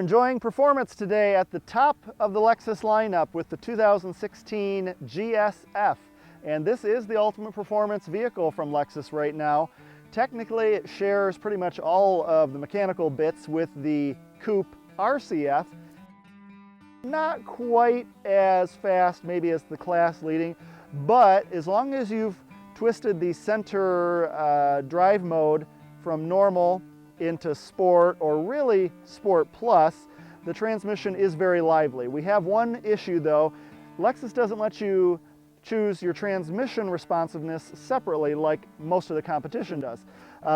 enjoying performance today at the top of the Lexus lineup with the 2016 GS F. And this is the ultimate performance vehicle from Lexus right now. Technically, it shares pretty much all of the mechanical bits with the Coupe RCF. Not quite as fast maybe as the class leading, but as long as you've twisted the center drive mode from normal into sport, or really sport plus, the transmission is very lively. We have one issue though. Lexus doesn't let you choose your transmission responsiveness separately like most of the competition does.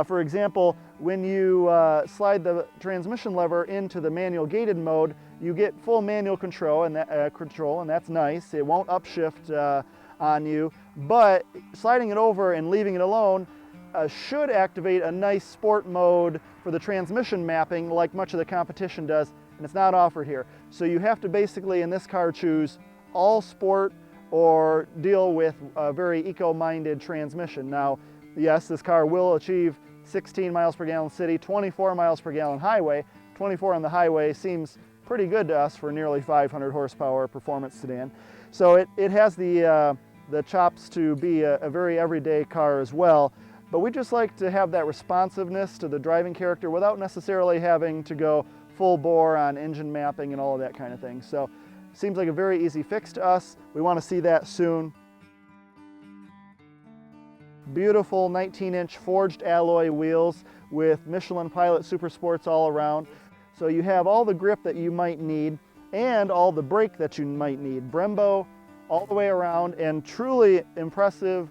For example, when you slide the transmission lever into the manual gated mode, you get full manual control, and that's nice. It won't upshift on you, but sliding it over and leaving it alone should activate a nice sport mode for the transmission mapping like much of the competition does, and it's not offered here. So you have to basically in this car choose all sport or deal with a very eco-minded transmission. Now, yes, this car will achieve 16 miles per gallon city, 24 miles per gallon highway. 24 on the highway seems pretty good to us for nearly 500 horsepower performance sedan. So it has the chops to be a very everyday car as well. But we just like to have that responsiveness to the driving character without necessarily having to go full bore on engine mapping and all of that kind of thing. So seems like a very easy fix to us. We want to see that soon. Beautiful 19-inch forged alloy wheels with Michelin Pilot Super Sports all around. So you have all the grip that you might need and all the brake that you might need. Brembo all the way around, and truly impressive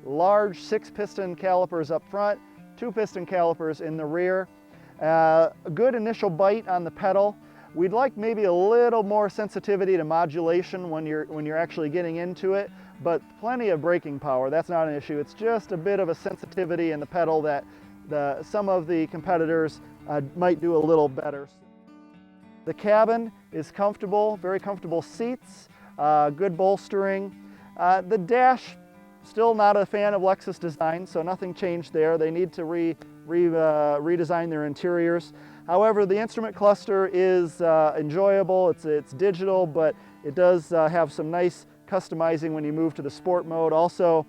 large 6-piston calipers up front, 2-piston calipers in the rear. A good initial bite on the pedal. We'd like maybe a little more sensitivity to modulation when you're actually getting into it, but plenty of braking power. That's not an issue. It's just a bit of a sensitivity in the pedal that some of the competitors might do a little better. The cabin is comfortable, very comfortable seats, good bolstering. The dash, still not a fan of Lexus design, so nothing changed there. They need to redesign their interiors. However, the instrument cluster is enjoyable. It's digital, but it does have some nice customizing when you move to the sport mode. Also,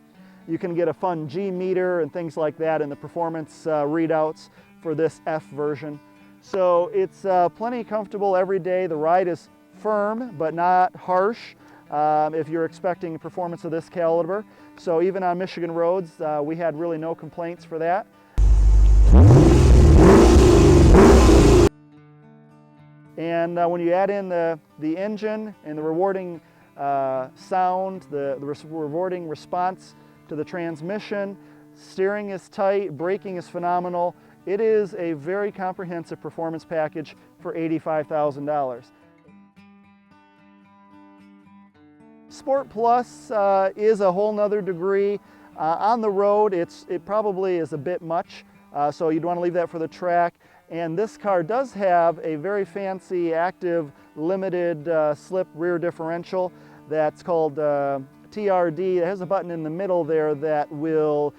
you can get a fun G meter and things like that in the performance readouts for this F version. So it's plenty comfortable every day. The ride is firm, but not harsh if you're expecting performance of this caliber. So even on Michigan roads, we had really no complaints for that. And when you add in the engine and the rewarding sound, the rewarding response to the transmission, steering is tight, braking is phenomenal. It is a very comprehensive performance package for $85,000. Sport Plus is a whole nother degree. On the road, it probably is a bit much, so you'd want to leave that for the track. And this car does have a very fancy, active, limited slip rear differential that's called TRD. It has a button in the middle there that will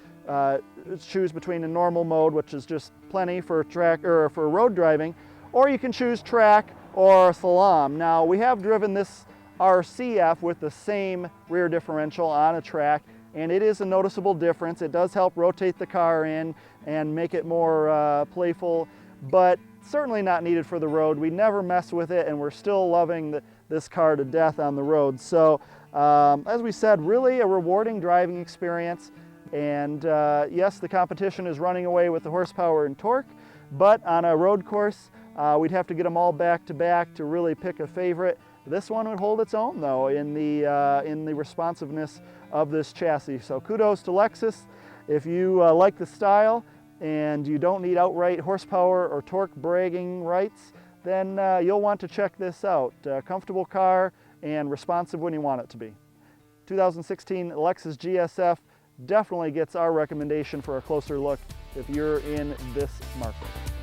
choose between a normal mode, which is just plenty for track or for road driving, or you can choose track or slalom. Now, we have driven this RCF with the same rear differential on a track, and it is a noticeable difference. It does help rotate the car in and make it more playful, but certainly not needed for the road. We never mess with it, and we're still loving this car to death on the road. So as we said, really a rewarding driving experience. And yes, the competition is running away with the horsepower and torque, but on a road course, we'd have to get them all back to back to really pick a favorite. This one would hold its own though in the responsiveness of this chassis. So kudos to Lexus. If you like the style and you don't need outright horsepower or torque bragging rights, then you'll want to check this out. Comfortable car and responsive when you want it to be. 2016 Lexus GSF definitely gets our recommendation for a closer look if you're in this market.